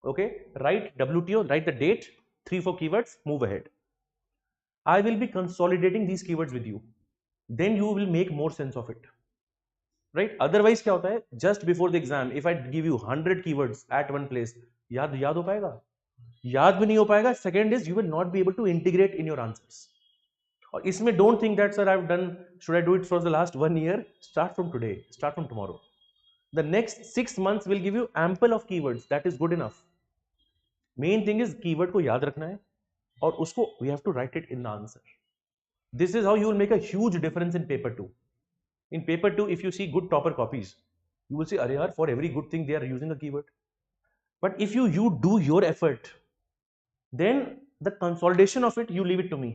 Okay, write WTO, write the date, 3-4 keywords, move ahead. I will be consolidating these keywords with you. Then you will make more sense of it. Right? Otherwise क्या होता है? Just before the exam, if I give you 100 keywords at one place, याद हो पाएगा? याद भी नहीं हो पाएगा. Second is, you will not be able to integrate in your answers. और इसमें don't think that, sir, I've done, should I do it for the last 1 year? Start from today, start from tomorrow. The next 6 months will give you ample of keywords. That is good enough. Main thing is keyword को याद रखना है और उसको we have to write it in the answer. This is how you will make a huge difference in paper 2. In paper 2, if you see good topper copies, you will say, "Arey yaar, for every good thing they are using a keyword." But if you do your effort, then the consolidation of it, you leave it to me.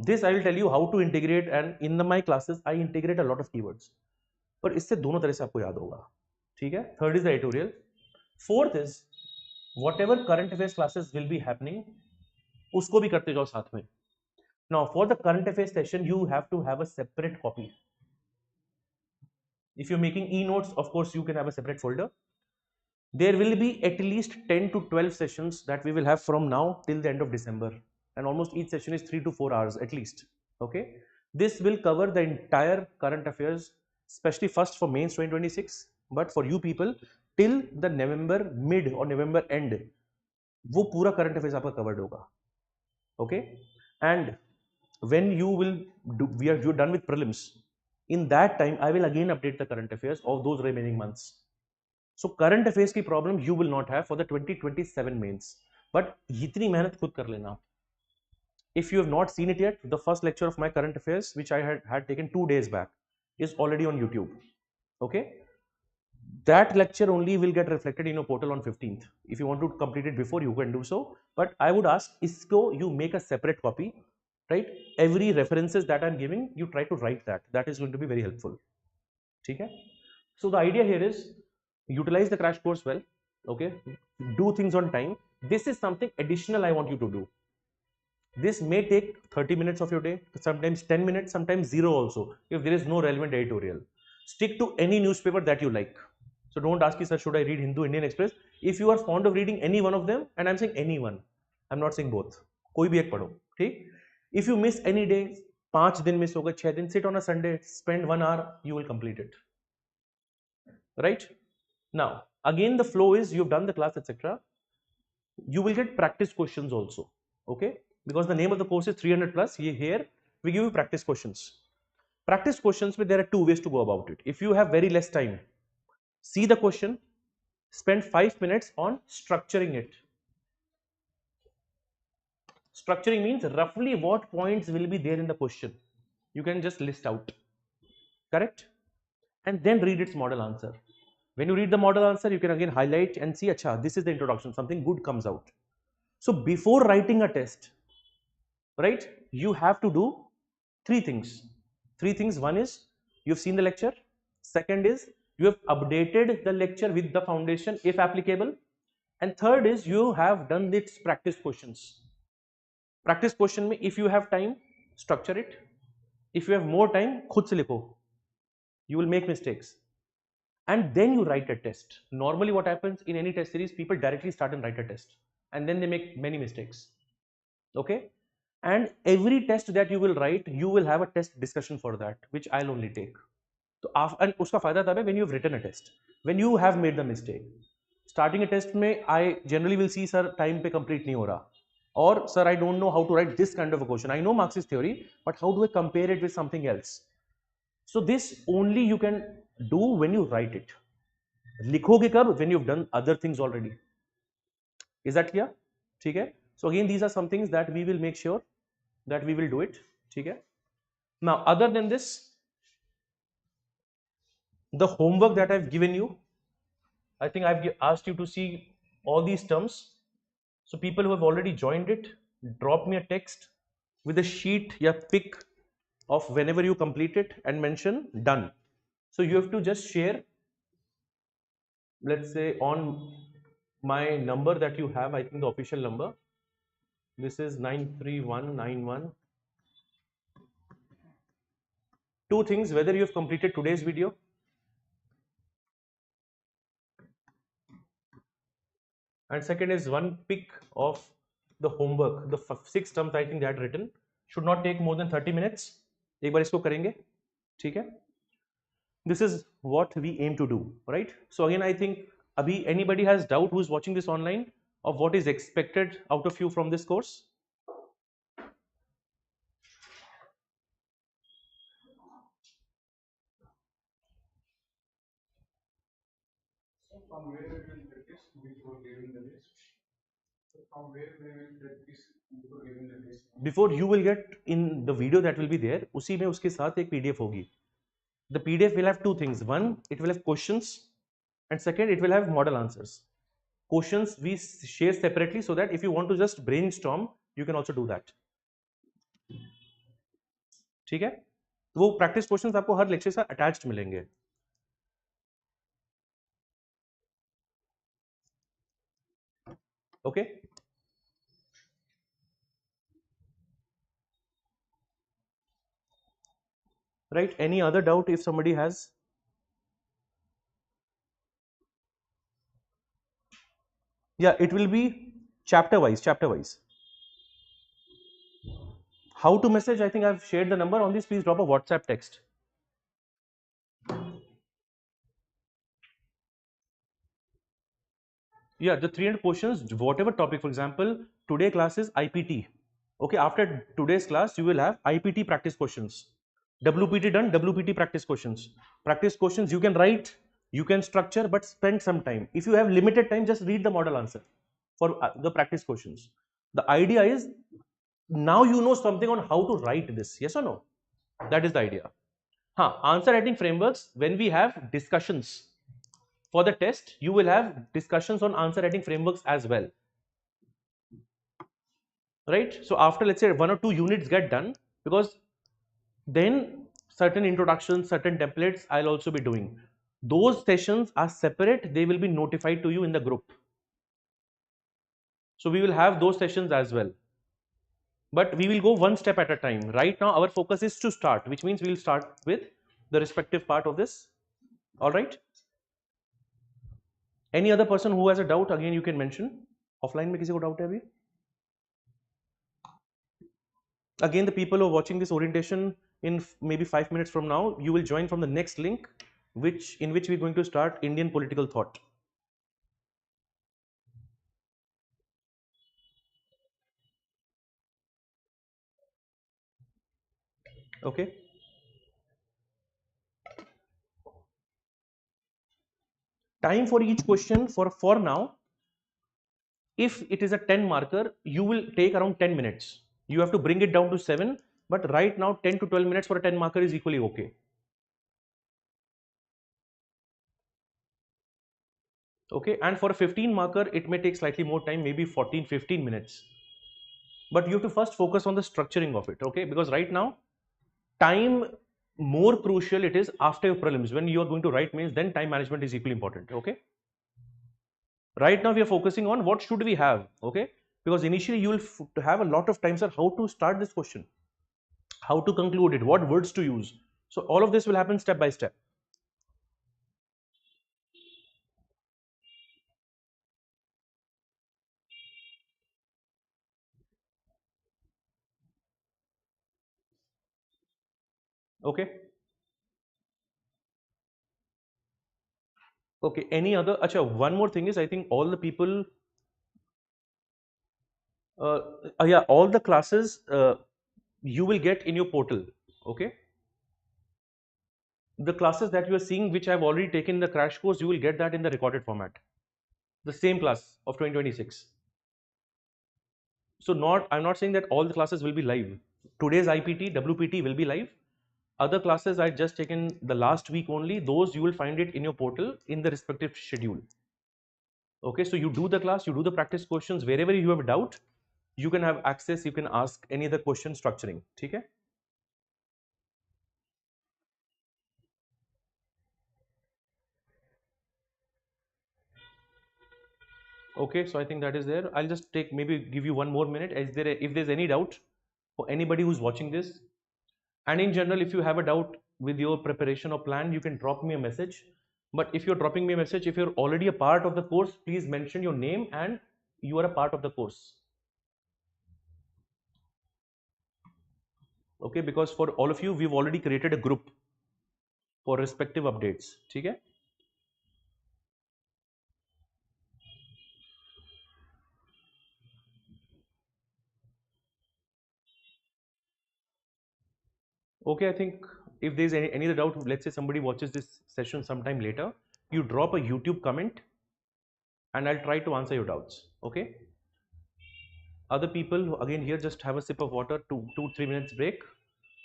This I will tell you how to integrate, and in my classes I integrate a lot of keywords. पर इससे दोनों तरह से आपको याद होगा, ठीक है. Third is the editorial. Fourth is whatever current affairs classes will be happening, उसको भी करते जाओ साथ में. Now for the current affairs session you have to have a separate copy. If you're making e-notes, of course you can have a separate folder. There will be at least 10 to 12 sessions that we will have from now till the end of December, and almost each session is 3 to 4 hours at least. Okay, this will cover the entire current affairs, especially first for mains 2026, but for you people till the November mid or November end, वो पूरा current affairs आपका covered होगा. Okay, and when you will do, you're done with prelims, in that time I will again update the current affairs of those remaining months. So current affairs की problem you will not have for the 2027 mains, but इतनी मेहनत खुद कर लेना. If you have not seen it yet, the first lecture of my current affairs, which I had taken 2 days back, is already on YouTube. Okay, that lecture only will get reflected in your portal on 15th. If you want to complete it before, you can do so, but I would ask isko you make a separate copy, right? Every references that I'm giving, you try to write that. That is going to be very helpful. Okay, so the idea here is utilize the crash course well. Okay, do things on time. This is something additional I want you to do. This may take 30 minutes of your day, sometimes 10 minutes, sometimes 0 also, if there is no relevant editorial. Stick to any newspaper that you like. So don't ask me, sir, should I read Hindu, Indian Express? If you are fond of reading any one of them, and I'm saying anyone, I'm not saying both, कोई भी एक पढ़ो, ठीक? If you miss any day, 5 दिन miss होगा, 6 दिन, sit on a Sunday, spend 1 hour, you will complete it. Right? Now, again the flow is you've done the class, etc. You will get practice questions also. Okay? Because the name of the course is 300 plus. Here we give you practice questions. Practice questions, but there are 2 ways to go about it. If you have very less time, see the question, spend 5 minutes on structuring it. Structuring means roughly what points will be there in the question. You can just list out. Correct? And then read its model answer. When you read the model answer, you can again highlight and see, acha, this is the introduction, something good comes out. So before writing a test, right, you have to do 3 things. 3 things. One is you've seen the lecture. Second is you have updated the lecture with the foundation if applicable. And third is you have done its practice questions. Practice question में if you have time, structure it. If you have more time, खुद से लिखो. You will make mistakes. And then you write a test. Normally what happens in any test series, people directly start and write a test. And then they make many mistakes. Okay? And every test that you will write, you will have a test discussion for that, which I'll only take. So, and uska fayda tab hai when you have written a test, when you have made the mistake. Starting a test mein, I generally will see, sir, time pe complete nahi ho raha. Or, sir, I don't know how to write this kind of a question. I know Marxist theory, but how do I compare it with something else? So this only you can do when you write it. Likhoge kab? When you've done other things already. Is that clear? Okay? So again, these are some things that we will make sure that we will do it. Okay? Now, other than this, the homework that I've given you, I think I've asked you to see all these terms. So people who have already joined it, drop me a text with a sheet या pic of whenever you complete it and mention done. So you have to just share, let's say on my number that you have, I think the official number, this is 93191. 2 things, whether you have completed today's video, and second is 1 pic of the homework, the 6 terms I think they had written, should not take more than 30 minutes. एक बार इसको करेंगे, ठीक है? This is what we aim to do, right? So again, I think abhi anybody has doubt who is watching this online of what is expected out of you from this course? From where we will practice before giving the list? From where we will practice before giving the list? Before you will get in the video that will be there, उसी में उसके साथ एक PDF होगी. The PDF will have 2 things. One, it will have questions, and second, it will have model answers. Questions we share separately so that if you want to just brainstorm, you can also do that. ठीक है, तो वो practice questions आपको हर lecture से attached मिलेंगे। Okay, right, any other doubt if somebody has? Yeah, it will be chapter wise, chapter wise. How to message? I think I've shared the number on this. Please drop a WhatsApp text. Yeah, the 300 questions, whatever topic. For example, today class is IPT. Okay, after today's class, you will have IPT practice questions. WPT done, WPT practice questions. Practice questions you can write, you can structure, but spend some time. If you have limited time, just read the model answer for the practice questions. The idea is now you know something on how to write this. Yes or no? That is the idea. Answer writing frameworks, when we have discussions for the test, you will have discussions on answer writing frameworks as well. Right? So after, let's say, 1 or 2 units get done, because then certain introductions, certain templates I'll also be doing. Those sessions are separate, they will be notified to you in the group. So we will have those sessions as well. But we will go one step at a time. Right now, our focus is to start, which means we'll start with the respective part of this. All right? Any other person who has a doubt, again, you can mention. Offline में किसी को doubt है अभी? Again, the people who are watching this orientation in maybe 5 minutes from now, you will join from the next link, in which we're going to start Indian political thought. Okay. Time for each question for now, if it is a 10 marker, you will take around 10 minutes. You have to bring it down to 7, but right now 10 to 12 minutes for a 10 marker is equally okay. Okay, and for a 15 marker, it may take slightly more time, maybe 14, 15 minutes. But you have to first focus on the structuring of it, okay? Because right now, time more crucial it is after your prelims. When you are going to write mains, then time management is equally important, okay? Right now, we are focusing on what should we have, okay? Because initially, you will have a lot of time, sir, how to start this question, how to conclude it, what words to use. So all of this will happen step by step. Okay. Okay. Any other? Acha, one more thing is, I think all the people, yeah, all the classes you will get in your portal. Okay. The classes that you are seeing, which I've already taken in the crash course, you will get that in the recorded format. The same class of 2026. So I'm not saying that all the classes will be live. Today's IPT, WPT will be live. Other classes I just taken the last week only, those you will find it in your portal in the respective schedule. Okay, so you do the class, you do the practice questions, wherever you have a doubt, you can have access, you can ask any other question structuring. Okay? Okay, so I think that is there. I'll just maybe give you one more minute. If there's any doubt for anybody who's watching this, and in general, if you have a doubt with your preparation or plan, you can drop me a message. But if you're dropping me a message, if you're already a part of the course, please mention your name and you are a part of the course. Okay, because for all of you, we've already created a group for respective updates. Okay? Okay, I think if there's any other doubt, let's say somebody watches this session sometime later, you drop a YouTube comment and I'll try to answer your doubts. Okay? Other people, again, here just have a sip of water, 2-3 minutes break.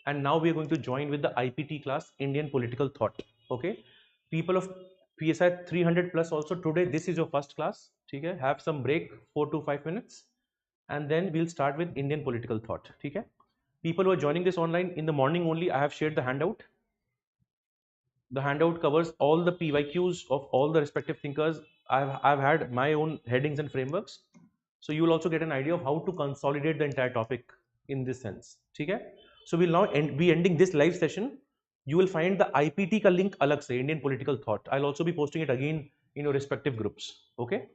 And now we are going to join with the IPT class, Indian Political Thought. Okay? People of PSI 300 plus also, today this is your first class. Okay? Have some break, 4 to 5 minutes. And then we'll start with Indian Political Thought. Okay? People who are joining this online, in the morning only, I have shared the handout. The handout covers all the PYQs of all the respective thinkers. I've had my own headings and frameworks. So you will also get an idea of how to consolidate the entire topic in this sense. Okay? So we'll now be ending this live session. You will find the IPT ka link alag se, Indian political thought. I'll also be posting it again in your respective groups. Okay?